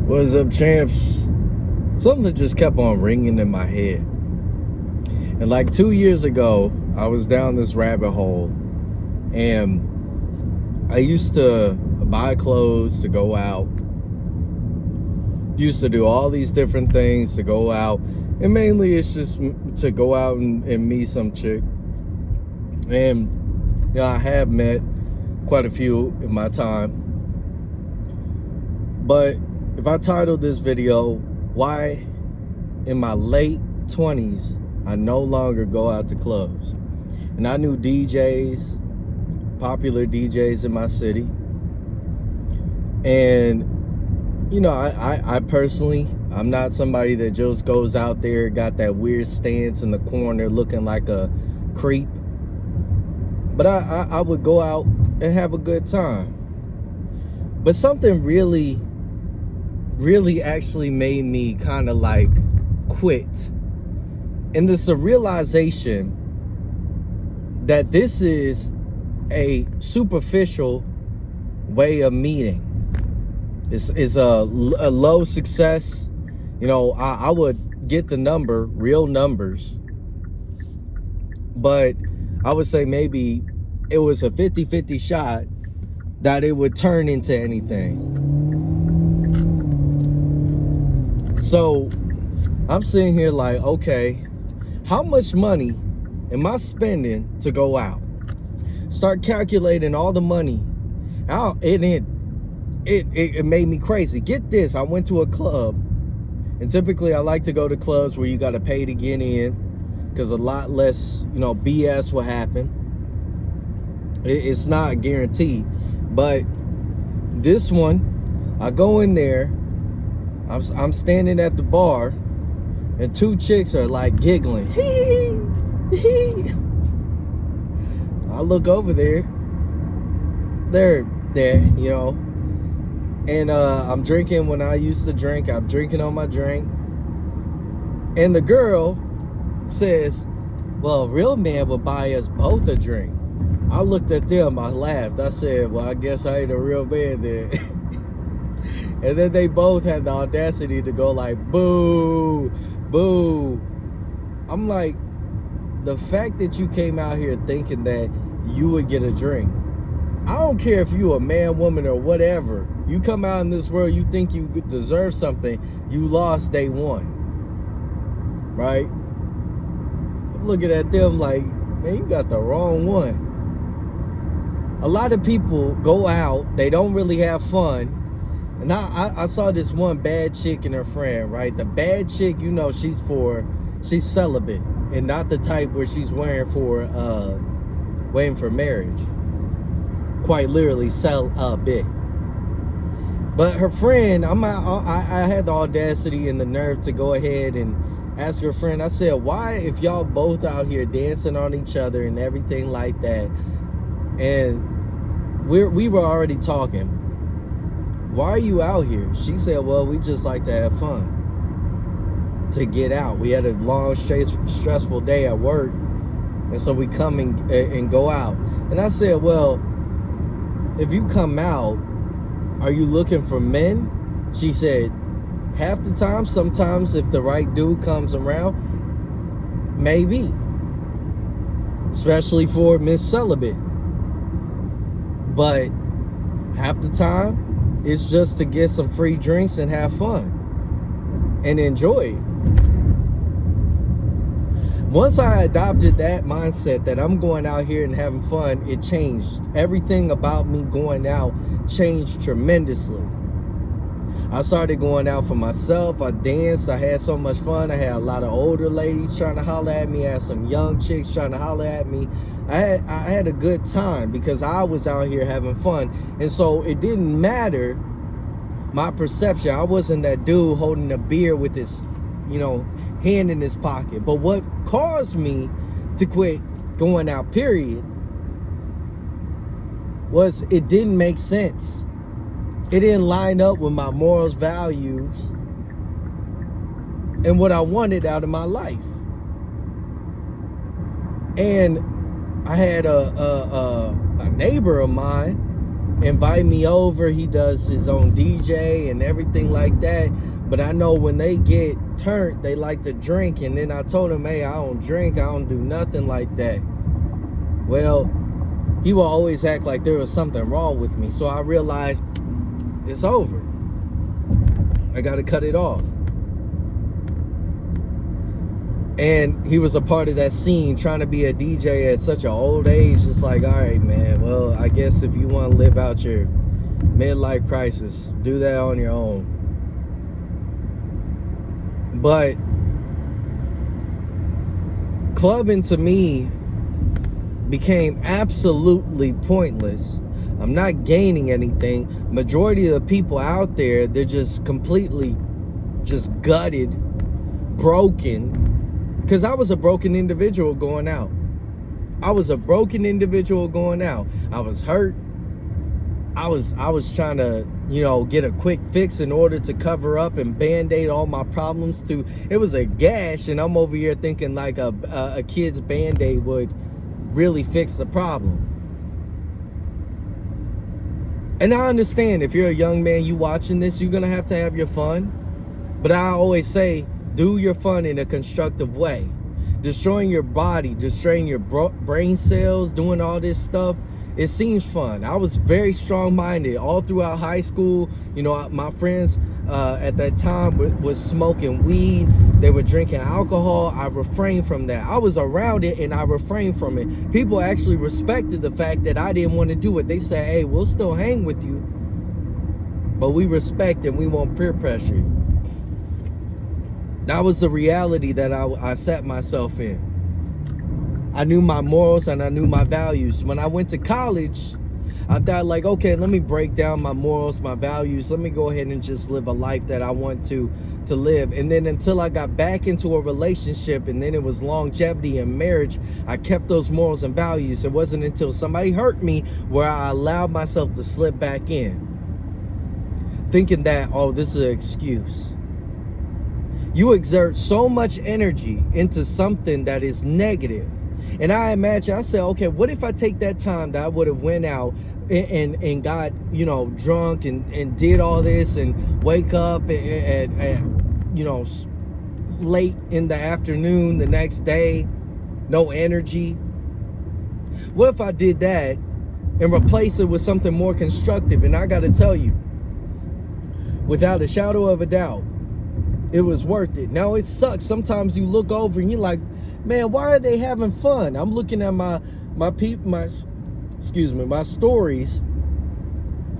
What's up, champs? Something just kept on ringing in my head. And like 2 years ago, I was down this rabbit hole, and I used to buy clothes to go out. Used to do all these different things to go out. And mainly it's just to go out and meet some chick. And I have met quite a few in my time. But if I titled this video, why in my late 20s, I no longer go out to clubs. And I knew DJs, popular DJs in my city. And, I personally, I'm not somebody that just goes out there, got that weird stance in the corner looking like a creep. But I would go out and have a good time. But something really actually made me kind of like quit. And it's a realization that this is a superficial way of meeting. It's a low success. I would get the number, real numbers, but I would say maybe it was a 50-50 shot that it would turn into anything. So I'm sitting here like, okay, how much money am I spending to go out? Start calculating all the money out. It made me crazy. Get this, I went to a club, and typically I like to go to clubs where you got to pay to get in, because a lot less, BS will happen. It's not a guarantee. But this one, I go in there, I'm standing at the bar, and two chicks are like giggling. I look over there, they're there, and I'm drinking when I used to drink. I'm drinking on my drink, and the girl says, well, a real man would buy us both a drink. I looked at them, I laughed. I said, well, I guess I ain't a real man then. And then they both had the audacity to go like, boo, boo. I'm like, the fact that you came out here thinking that you would get a drink, I don't care if you a man, woman, or whatever. You come out in this world, you think you deserve something, you lost day one, right? I'm looking at them like, man, you got the wrong one. A lot of people go out, they don't really have fun. And I saw this one bad chick and her friend, right? The bad chick, she's celibate, and not the type where she's waiting for marriage. Quite literally celibate. But her friend, I had the audacity and the nerve to go ahead and ask her friend. I said, why, if y'all both out here dancing on each other and everything like that, and we were already talking, why are you out here? She said, well, we just like to have fun, to get out. We had a long, stressful day at work, and so we come and go out. And I said, well, if you come out, are you looking for men? She said, half the time. Sometimes if the right dude comes around, maybe. Especially for Miss Celibate. But half the time, it's just to get some free drinks and have fun and enjoy it. Once I adopted that mindset that I'm going out here and having fun, it changed. Everything about me going out changed tremendously. I started going out for myself. I danced. I had so much fun. I had a lot of older ladies trying to holler at me. I had some young chicks trying to holler at me. I had a good time because I was out here having fun. And so it didn't matter my perception. I wasn't that dude holding a beer with his, hand in his pocket. But what caused me to quit going out, period, was it didn't make sense. It didn't line up with my morals, values, and what I wanted out of my life. And I had a neighbor of mine invite me over. He does his own DJ and everything like that. But I know when they get turned, they like to drink. And then I told him, hey, I don't drink. I don't do nothing like that. Well, he will always act like there was something wrong with me. So I realized it's over. I got to cut it off. And he was a part of that scene, trying to be a DJ at such an old age. It's like, all right, man, well, I guess if you want to live out your midlife crisis, do that on your own. But clubbing to me became absolutely pointless. I'm not gaining anything. Majority of the people out there, they're just completely just gutted, broken. Because I was a broken individual going out. I was hurt. I was trying to, get a quick fix in order to cover up and band-aid all my problems too. It was a gash, and I'm over here thinking like a kid's band-aid would really fix the problem. And I understand if you're a young man, you watching this, you're gonna have to have your fun. But I always say, do your fun in a constructive way. Destroying your body, destroying your brain cells, doing all this stuff, it seems fun. I was very strong-minded all throughout high school. My friends at that time was smoking weed. They were drinking alcohol. I refrained from that. I was around it and I refrained from it. People actually respected the fact that I didn't want to do it. They said, hey, we'll still hang with you, but we respect and we won't peer pressure you. That was the reality that I set myself in. I knew my morals and I knew my values. When I went to college, I thought like, okay, let me break down my morals, my values. Let me go ahead and just live a life that I want to live. And then until I got back into a relationship, and then it was longevity and marriage, I kept those morals and values. It wasn't until somebody hurt me where I allowed myself to slip back in, thinking that, oh, this is an excuse. You exert so much energy into something that is negative. And I said, okay, what if I take that time that I would have went out and got, drunk and did all this and wake up at late in the afternoon the next day, no energy. What if I did that and replace it with something more constructive? And I got to tell you, without a shadow of a doubt, it was worth it. Now, it sucks. Sometimes you look over and you're like, man, why are they having fun? I'm looking at my stories.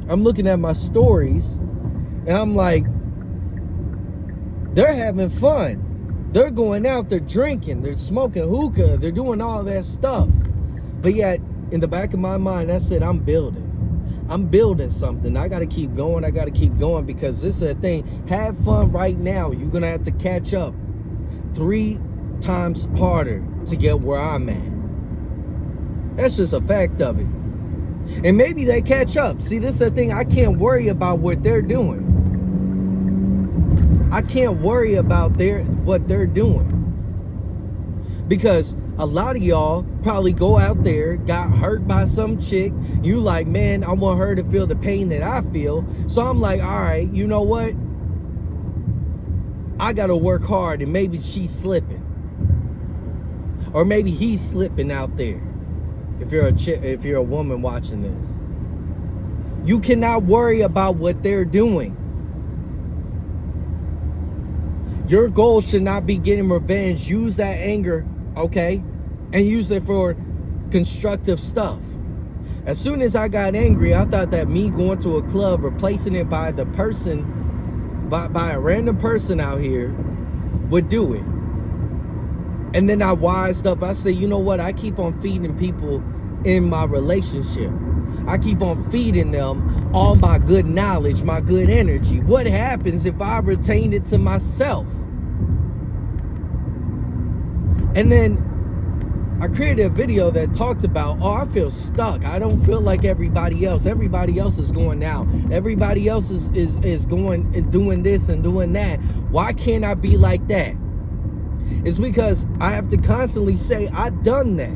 I'm looking at my stories and I'm like, they're having fun. They're going out, they're drinking, they're smoking hookah, they're doing all that stuff. But yet, in the back of my mind, I said, I'm building something. I got to keep going. Because this is a thing. Have fun right now. You're going to have to catch up 3 times harder to get where I'm at. That's just a fact of it. And maybe they catch up. See, this is the thing. I can't worry about what they're doing. I can't worry about what they're doing. Because a lot of y'all probably go out there, got hurt by some chick. You like, man, I want her to feel the pain that I feel. So I'm like, all right, you know what? I got to work hard, and maybe she's slipping. Or maybe he's slipping out there. If you're a woman watching this. You cannot worry about what they're doing. Your goal should not be getting revenge. Use that anger, okay? And use it for constructive stuff. As soon as I got angry, I thought that me going to a club, replacing it by a random person out here would do it. And then I wised up. I said, you know what? I keep on feeding people in my relationship. I keep on feeding them all my good knowledge, my good energy. What happens if I retain it to myself? And then I created a video that talked about, I feel stuck. I don't feel like everybody else. Everybody else is going out. Everybody else is going and doing this and doing that. Why can't I be like that? It's because I have to constantly say, I've done that.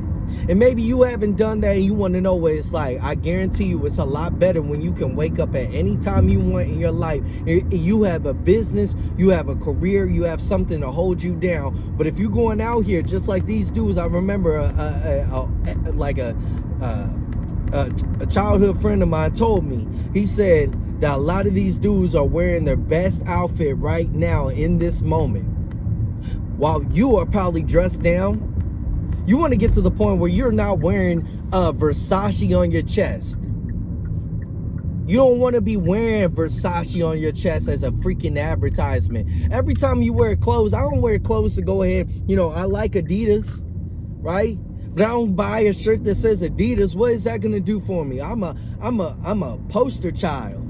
And maybe you haven't done that and you want to know what it's like. I guarantee you it's a lot better when you can wake up at any time you want in your life. You have a business, you have a career, you have something to hold you down. But if you're going out here just like these dudes, I remember a childhood friend of mine told me, he said that a lot of these dudes are wearing their best outfit right now in this moment, while you are probably dressed down. You want to get to the point where you're not wearing Versace on your chest. You don't want to be wearing Versace on your chest as a freaking advertisement. Every time you wear clothes, I don't wear clothes to go ahead. You know, I like Adidas, right? But I don't buy a shirt that says Adidas. What is that going to do for me? I'm a poster child.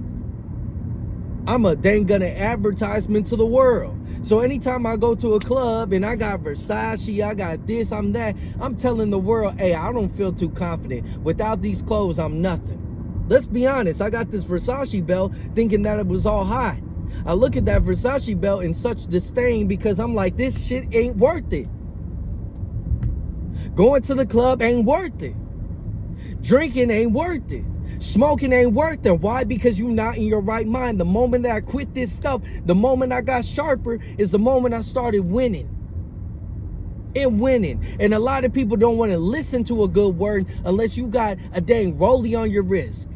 I'm a dang gonna advertisement to the world. So anytime I go to a club and I got Versace, I got this, I'm that, I'm telling the world, hey, I don't feel too confident. Without these clothes, I'm nothing. Let's be honest, I got this Versace belt thinking that it was all hot. I look at that Versace belt in such disdain because I'm like, this shit ain't worth it. Going to the club ain't worth it. Drinking ain't worth it. Smoking ain't worth it. Why? Because you're not in your right mind. The moment that I quit this stuff, the moment I got sharper, is the moment I started winning. And a lot of people don't want to listen to a good word unless you got a dang rollie on your wrist.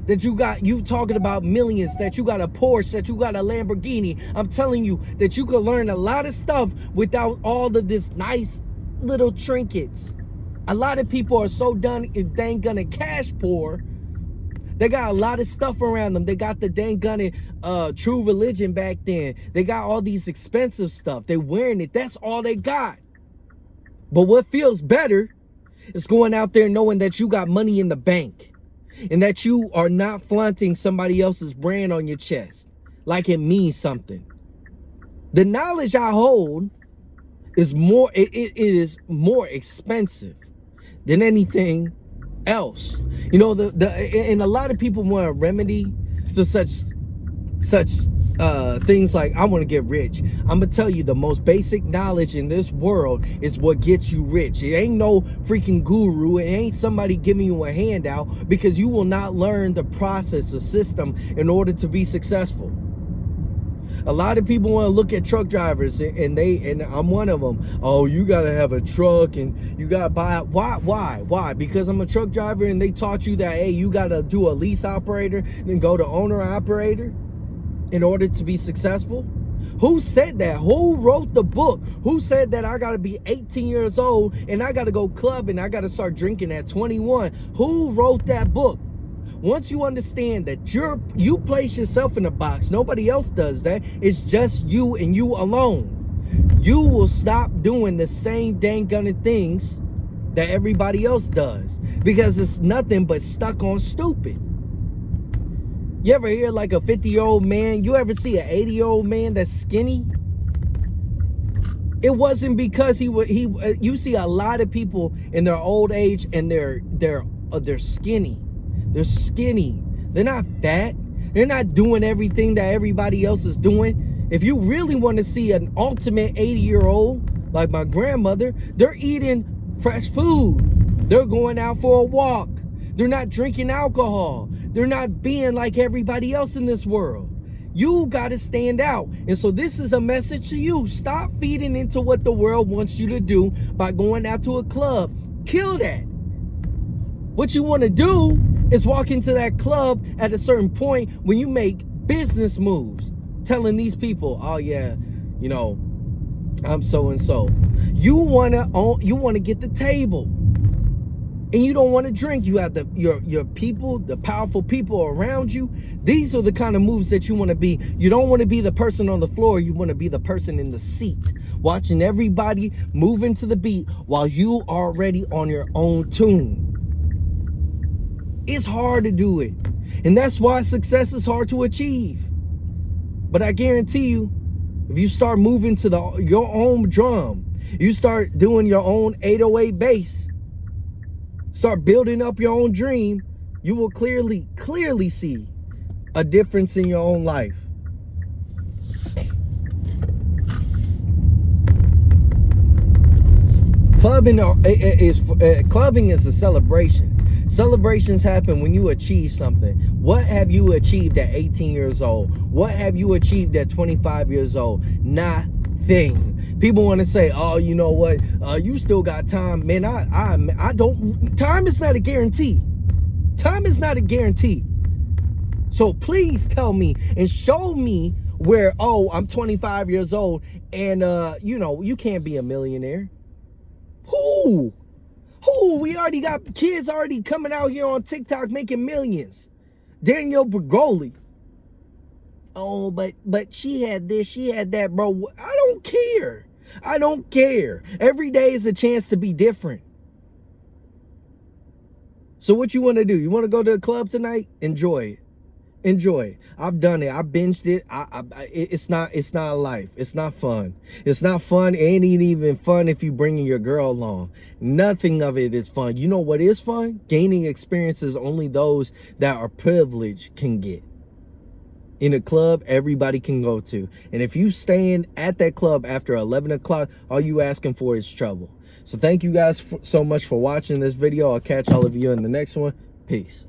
That you talking about millions, that you got a Porsche, that you got a Lamborghini. I'm telling you that you can learn a lot of stuff without all of this nice little trinkets. A lot of people are so dang gonna cash poor. They got a lot of stuff around them. They got the dang gunning True Religion back then. They got all these expensive stuff. They wearing it. That's all they got. But what feels better is going out there knowing that you got money in the bank and that you are not flaunting somebody else's brand on your chest like it means something. The knowledge I hold is more, it is more expensive than anything else. You know, and a lot of people want a remedy to such things like, I want to get rich. I'm gonna tell you, the most basic knowledge in this world is what gets you rich. It ain't no freaking guru. It ain't somebody giving you a handout, because you will not learn the process, the system, in order to be successful. A lot of people want to look at truck drivers, and I'm one of them. Oh, you gotta have a truck and you gotta buy it. Why? Because I'm a truck driver and they taught you that, hey, you gotta do a lease operator, then go to owner operator in order to be successful? Who said that? Who wrote the book? Who said that I gotta be 18 years old and I gotta go club and I gotta start drinking at 21? Who wrote that book? Once you understand that you place yourself in a box, nobody else does that, it's just you and you alone, you will stop doing the same dang gunning things that everybody else does, because it's nothing but stuck on stupid. You ever hear like a 50-year-old man? You ever see an 80-year-old man that's skinny? It wasn't because you see a lot of people in their old age and they're skinny. They're skinny. They're not fat. They're not doing everything that everybody else is doing. If you really want to see an ultimate 80-year-old like my grandmother, they're eating fresh food. They're going out for a walk. They're not drinking alcohol. They're not being like everybody else in this world. You got to stand out. And so this is a message to you. Stop feeding into what the world wants you to do by going out to a club. Kill that. What you want to do is walk into that club at a certain point when you make business moves, telling these people, oh yeah, you know, I'm so and so. You want to get the table, and you don't want to drink. You have your people, the powerful people around you. These are the kind of moves that you want to be. You don't want to be the person on the floor. You want to be the person in the seat, watching everybody move into the beat while you are already on your own tune. It's hard to do it, and that's why success is hard to achieve. But I guarantee you, if you start moving to your own drum, you start doing your own 808 bass, start building up your own dream, you will clearly see a difference in your own life. Clubbing is a celebration. Celebrations happen when you achieve something. What have you achieved at 18 years old? What have you achieved at 25 years old? Nothing. People want to say, oh, you know what? You still got time. Man, I don't. Time is not a guarantee. Time is not a guarantee. So please tell me and show me where, oh, I'm 25 years old and, you know, you can't be a millionaire. Who? We already got kids already coming out here on TikTok making millions. Danielle Bergoli. Oh, but she had this, she had that, bro. I don't care. I don't care. Every day is a chance to be different. So what you want to do? You want to go to a club tonight? Enjoy it. Enjoy. I've done it. I binged it. It's not a life. It's not fun. It's not fun. It ain't even fun if you bringing your girl along. Nothing of it is fun. You know what is fun? Gaining experiences only those that are privileged can get. In a club, everybody can go to. And if you staying at that club after 11 o'clock, all you asking for is trouble. So thank you guys so much for watching this video. I'll catch all of you in the next one. Peace.